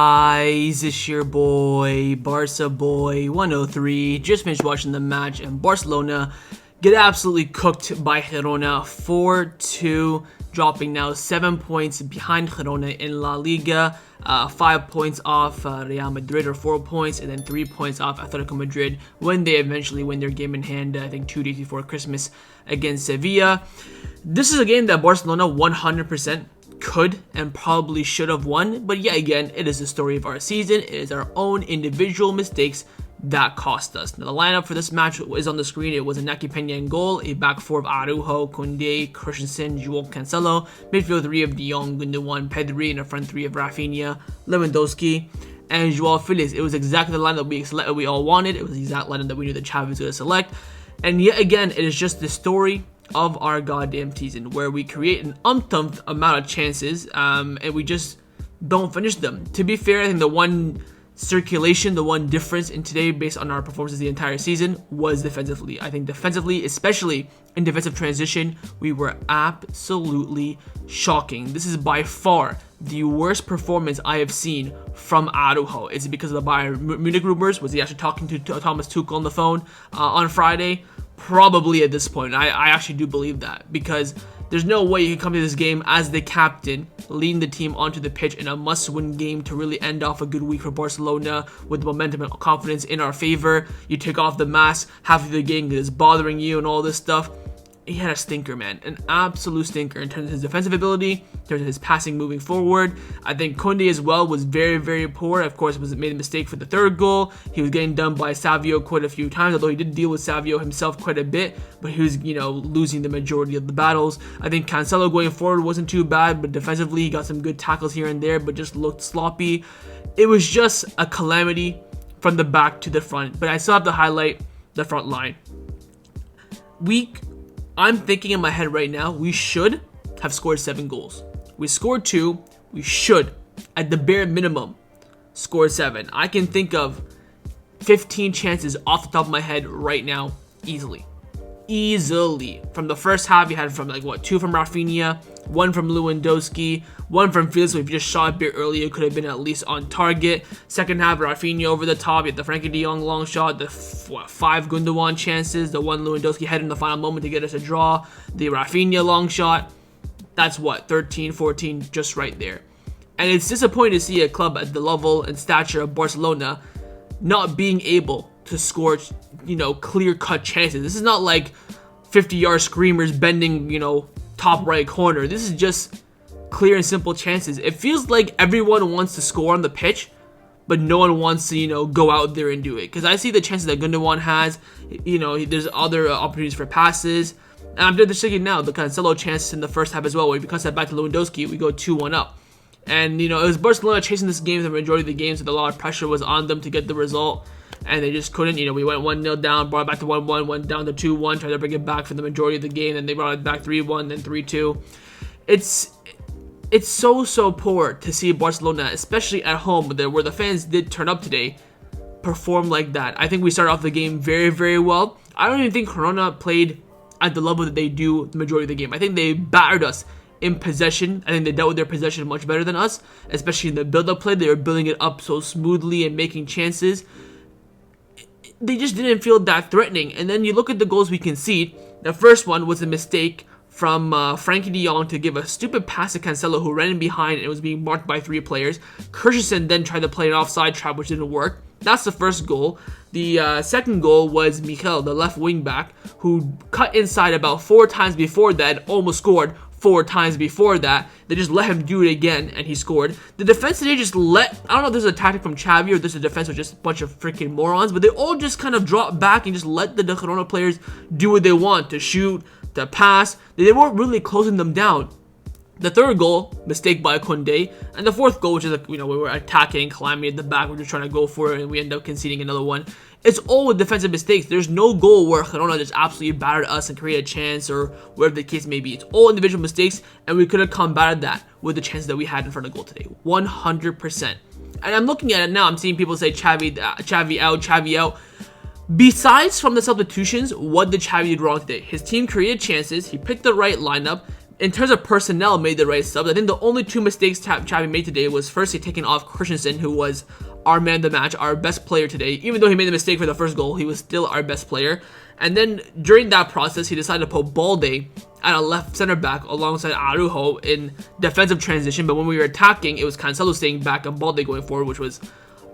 guys? It's your boy, Barca Boy 103. Just finished watching the match and Barcelona get absolutely cooked by Girona 4-2, dropping now 7 points behind Girona in La Liga. 5 points off Real Madrid, or 4 points, and then 3 points off Atletico Madrid when they eventually win their game in hand, I think 2 days before Christmas against Sevilla. This is a game that Barcelona 100% could and probably should have won, but yet again, it is the story of our season. It is our own individual mistakes that cost us. Now, the lineup for this match is on the screen. It was Iñaki Peña in goal, a back four of Araujo, Koundé, Christensen, João Cancelo, midfield three of De Jong, Gundogan, Pedri, and a front three of Raphinha, Lewandowski, and João Felix. It was exactly the lineup we all wanted. It was the exact lineup that we knew that Xavi was going to select. And yet again, it is just the story of our goddamn season, where we create an umpteenth amount of chances and we just don't finish them. To be fair, I think the one circulation, the one difference in today based on our performances the entire season was defensively. I think defensively, especially in defensive transition, we were absolutely shocking. This is by far the worst performance I have seen from Araujo. Is it because of the Bayern Munich rumors? Was he actually talking to Thomas Tuchel on the phone on Friday? Probably at this point. I actually do believe that, because there's no way you can come to this game as the captain, leading the team onto the pitch in a must-win game to really end off a good week for Barcelona with momentum and confidence in our favor. You take off the mask, half of the game is bothering you and all this stuff. He had a stinker, man. An absolute stinker in terms of his defensive ability, in terms of his passing moving forward. I think Koundé as well was very, very poor. Of course, made a mistake for the third goal. He was getting done by Savio quite a few times, although he did deal with Savio himself quite a bit, but he was, losing the majority of the battles. I think Cancelo going forward wasn't too bad, but defensively he got some good tackles here and there, but just looked sloppy. It was just a calamity from the back to the front, but I still have to highlight the front line. I'm thinking in my head right now, we should have scored 7 goals. We scored 2. We should, at the bare minimum, score 7. I can think of 15 chances off the top of my head right now, easily. From the first half, you had from 2 from Raphinha, 1 from Lewandowski, 1 from Felix. So if you just shot a bit earlier, it could have been at least on target. Second half, Raphinha over the top. You had the Frankie de Jong long shot, the 5 Gundogan chances, the 1 Lewandowski had in the final moment to get us a draw, the Raphinha long shot. That's 13, 14, just right there. And it's disappointing to see a club at the level and stature of Barcelona not being able to score, clear-cut chances. This is not like 50-yard screamers bending, top right corner. This is just clear and simple chances. It feels like everyone wants to score on the pitch, but no one wants to, go out there and do it. Because I see the chances that Gundogan has. There's other opportunities for passes. And I'm just thinking now, the Cancelo chances in the first half as well, where we cut that back to Lewandowski, we go 2-1 up. And, it was Barcelona chasing this game the majority of the games, so a lot of pressure was on them to get the result. And they just couldn't. We went 1-0 down, brought it back to 1-1, went down to 2-1, tried to bring it back for the majority of the game, and they brought it back 3-1, then 3-2. It's so poor to see Barcelona, especially at home, where the fans did turn up today, perform like that. I think we started off the game very, very well. I don't even think Girona played at the level that they do the majority of the game. I think they battered us in possession. I think they dealt with their possession much better than us, especially in the build-up play. They were building it up so smoothly and making chances. They just didn't feel that threatening. And then you look at the goals we concede. The first one was a mistake from Frankie de Jong to give a stupid pass to Cancelo, who ran in behind and it was being marked by 3 players. Christensen then tried to play an offside trap, which didn't work. That's the first goal. The second goal was Mikel, the left wing back, who cut inside about 4 times before that, almost scored 4 times before that. They just let him do it again, and he scored. The defense today just I don't know if this is a tactic from Xavi or this is a defense with just a bunch of freaking morons, but they all just kind of drop back and just let the Girona players do what they want, to shoot, to pass. They weren't really closing them down. The third goal, mistake by Koundé, and the fourth goal, which is we were attacking, calamity at the back, we're just trying to go for it, and we end up conceding another one. It's all with defensive mistakes. There's no goal where Girona just absolutely battered us and created a chance or whatever the case may be. It's all individual mistakes, and we could have combated that with the chances that we had in front of goal today. 100%. And I'm looking at it now, I'm seeing people say Xavi out. Besides from the substitutions, what did Xavi do wrong today? His team created chances, he picked the right lineup, in terms of personnel, made the right subs. I think the only two mistakes Xavi made today was firstly taking off Christensen, who was our man of the match, our best player today. Even though he made the mistake for the first goal, he was still our best player. And then during that process, he decided to put Balde at a left center back alongside Araujo in defensive transition. But when we were attacking, it was Cancelo staying back and Balde going forward, which was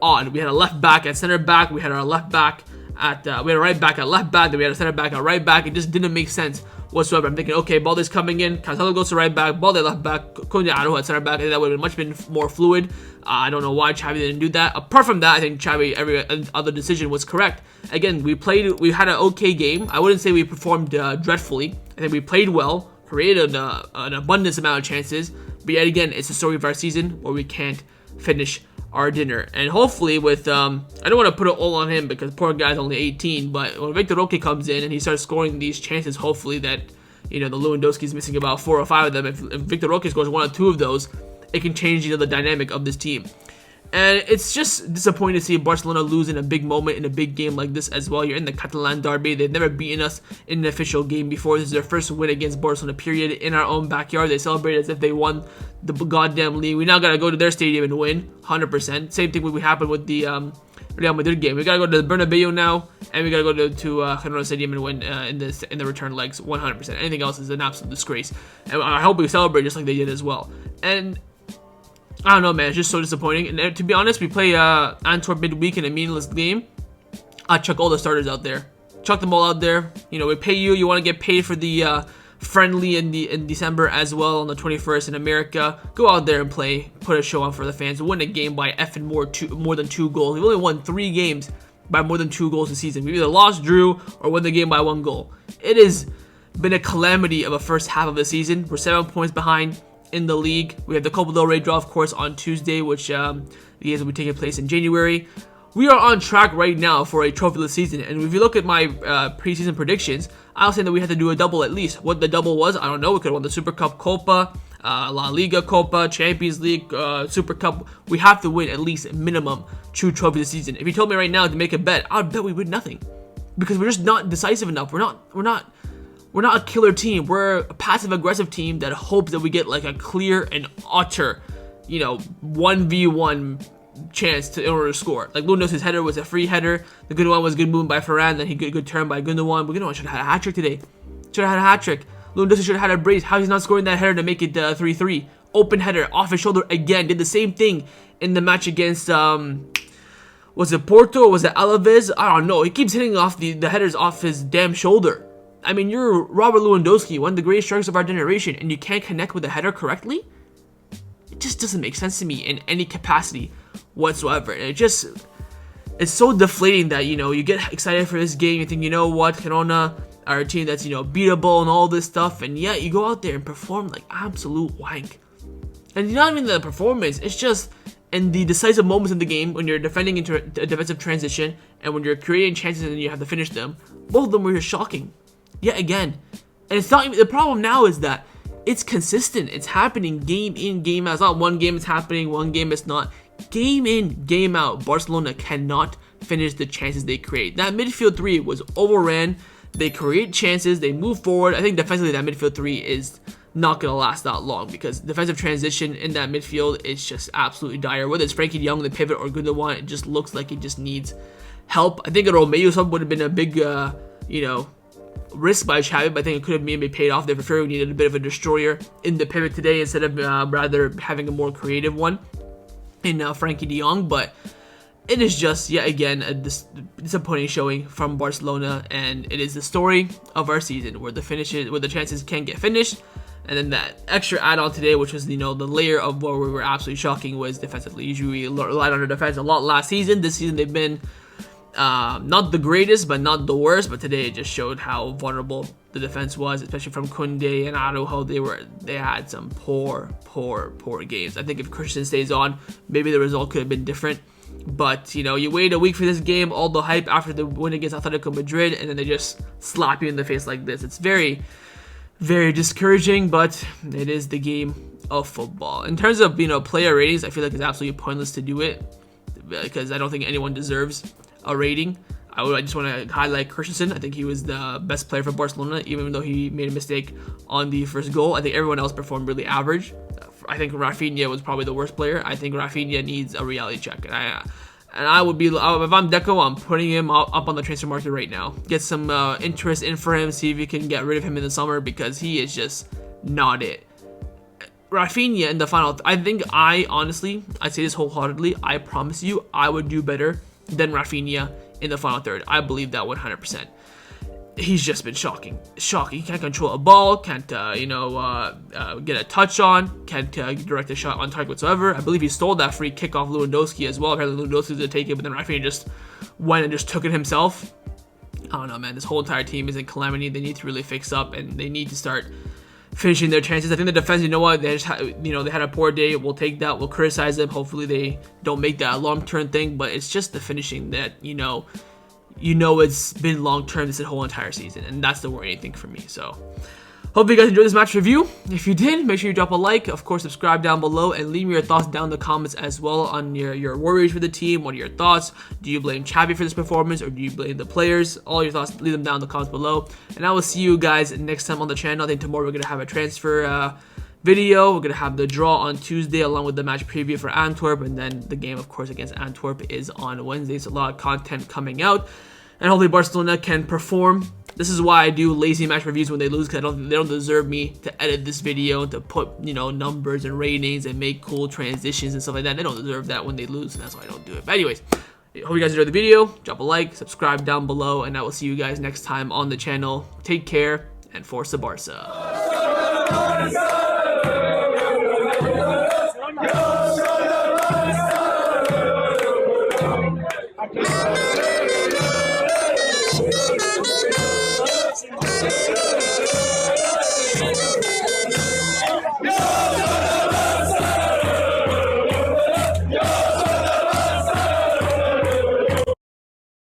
odd. We had a left back at center back. We had our left back at we had a right back at left back. Then we had a center back at right back. It just didn't make sense whatsoever. I'm thinking, okay, Balde's coming in, Cancelo goes to right back, Balde left back, Kunde Araujo at center back. I think that would have been more fluid. I don't know why Xavi didn't do that. Apart from that, I think Xavi, every other decision was correct. Again, we had an okay game. I wouldn't say we performed dreadfully. I think we played well, created an abundance amount of chances. But yet again, it's the story of our season where we can't finish our dinner. And hopefully with I don't want to put it all on him because poor guy's only 18, but when Victor Roque comes in and he starts scoring these chances, hopefully that, you know, the Lewandowski's missing about 4 or 5 of them. If Victor Roque scores 1 or 2 of those, it can change, you know, the dynamic of this team. And it's just disappointing to see Barcelona lose in a big moment, in a big game like this as well. You're in the Catalan derby. They've never beaten us in an official game before. This is their first win against Barcelona, period, in our own backyard. They celebrate as if they won the goddamn league. We now got to go to their stadium and win, 100%. Same thing would happen with the Real Madrid game. We got to go to the Bernabeu now, and we got to go to Girona Stadium and win in the return legs, 100%. Anything else is an absolute disgrace. And I hope we celebrate just like they did as well. And I don't know, man. It's just so disappointing. And to be honest, we play Antwerp midweek in a meaningless game. I chuck all the starters out there. Chuck them all out there. You know, we pay you. You want to get paid for the friendly in December as well on the 21st in America. Go out there and play. Put a show on for the fans. Win a game by effing more than 2 goals. We've only won 3 games by more than 2 goals this season. We've either lost, drew, or won the game by 1 goal. It has been a calamity of a first half of the season. We're 7 points behind in the league. We have the Copa del Rey draw, of course, on Tuesday, which the games will be taking place in January. We are on track right now for a trophyless season, and if you look at my preseason predictions, I was saying that we had to do a double at least. What the double was, I don't know. We could have won the Super Cup, Copa, La Liga, Copa, Champions League, Super Cup. We have to win at least minimum 2 trophies this season. If you told me right now to make a bet, I would bet we win nothing because we're just not decisive enough. We're not a killer team. We're a passive-aggressive team that hopes that we get like a clear and utter, 1v1 chance in order to score. Like Lewandowski's header was a free header. The good one was good movement by Ferran. Then he good turn by Gundogan. But Gundogan should have had a hat trick today. Should have had a hat trick. Lewandowski should have had a brace. How he's not scoring that header to make it 3-3? Open header off his shoulder again. Did the same thing in the match against was it Porto or was it Alaves? I don't know. He keeps hitting off the headers off his damn shoulder. I mean, you're Robert Lewandowski, one of the greatest strikers of our generation, and you can't connect with the header correctly? It just doesn't make sense to me in any capacity whatsoever. And it's so deflating that, you get excited for this game, you think, you know what, Girona are a team that's, beatable and all this stuff, and yet you go out there and perform like absolute wank. And not even the performance, it's just in the decisive moments in the game when you're defending into a defensive transition and when you're creating chances and you have to finish them, both of them were shocking. Yet again. And it's not even, the problem now is that it's consistent. It's happening game in, game out. It's not one game it's happening, one game it's not. Game in, game out, Barcelona cannot finish the chances they create. That midfield 3 was overran. They create chances, they move forward. I think defensively that midfield 3 is not going to last that long because defensive transition in that midfield is just absolutely dire. Whether it's Frankie de Jong, the pivot, or Gundogan, it just looks like it just needs help. I think a Romeo sub would have been a big, risk by Xavi, but I think it could have maybe paid off. They prefer we needed a bit of a destroyer in the pivot today instead of rather having a more creative one in Frankie de Jong. But it is just yet again a disappointing showing from Barcelona, and it is the story of our season where the chances can't get finished. And then that extra add-on today, which was the layer of where we were absolutely shocking, was defensively. Usually we relied on our defense a lot last season. This season they've been not the greatest, but not the worst. But today it just showed how vulnerable the defense was, especially from Kunde and Araujo. They had some poor games. I think if Christensen stays on, maybe the result could have been different. But you wait a week for this game, all the hype after the win against Atletico Madrid, and then they just slap you in the face like this. It's very, very discouraging, but it is the game of football. In terms of player ratings, I feel like it's absolutely pointless to do it because I don't think anyone deserves a rating. I just want to highlight Christensen. I think he was the best player for Barcelona, even though he made a mistake on the first goal. I think everyone else performed really average. I think Raphinha was probably the worst player. I think Raphinha needs a reality check. And I would be, if I'm Deco, I'm putting him up on the transfer market right now. Get some interest in for him, see if you can get rid of him in the summer, because he is just not it. Raphinha in the final, I say this wholeheartedly, I promise you, I would do better than Raphinha in the final third. I believe that 100%. He's just been shocking. He can't control a ball, can't get a touch on, can't direct a shot on target whatsoever. I believe he stole that free kick off Lewandowski as well. Apparently Lewandowski did take it, but then Raphinha just went and just took it himself. I don't know, man. This whole entire team is in calamity. They need to really fix up, and they need to start finishing their chances. I think the defense, you know what, they just they had a poor day. We'll take that. We'll criticize them. Hopefully they don't make that a long-term thing, but it's just the finishing that it's been long-term this whole entire season, and that's the worrying thing for me. So hope you guys enjoyed this match review. If you did, make sure you drop a like. Of course, subscribe down below and leave me your thoughts down in the comments as well on your worries for the team. What are your thoughts? Do you blame Xavi for this performance, or do you blame the players? All your thoughts, leave them down in the comments below. And I will see you guys next time on the channel. I think tomorrow we're going to have a transfer video. We're going to have the draw on Tuesday along with the match preview for Antwerp, and then the game, of course, against Antwerp is on Wednesday. So a lot of content coming out, and hopefully Barcelona can perform. This is why I do lazy match reviews when they lose, because they don't deserve me to edit this video, to put numbers and ratings and make cool transitions and stuff like that. They don't deserve that when they lose, and that's why I don't do it. But anyways, hope you guys enjoyed the video. Drop a like, subscribe down below, and I will see you guys next time on the channel. Take care, and Forza Barca.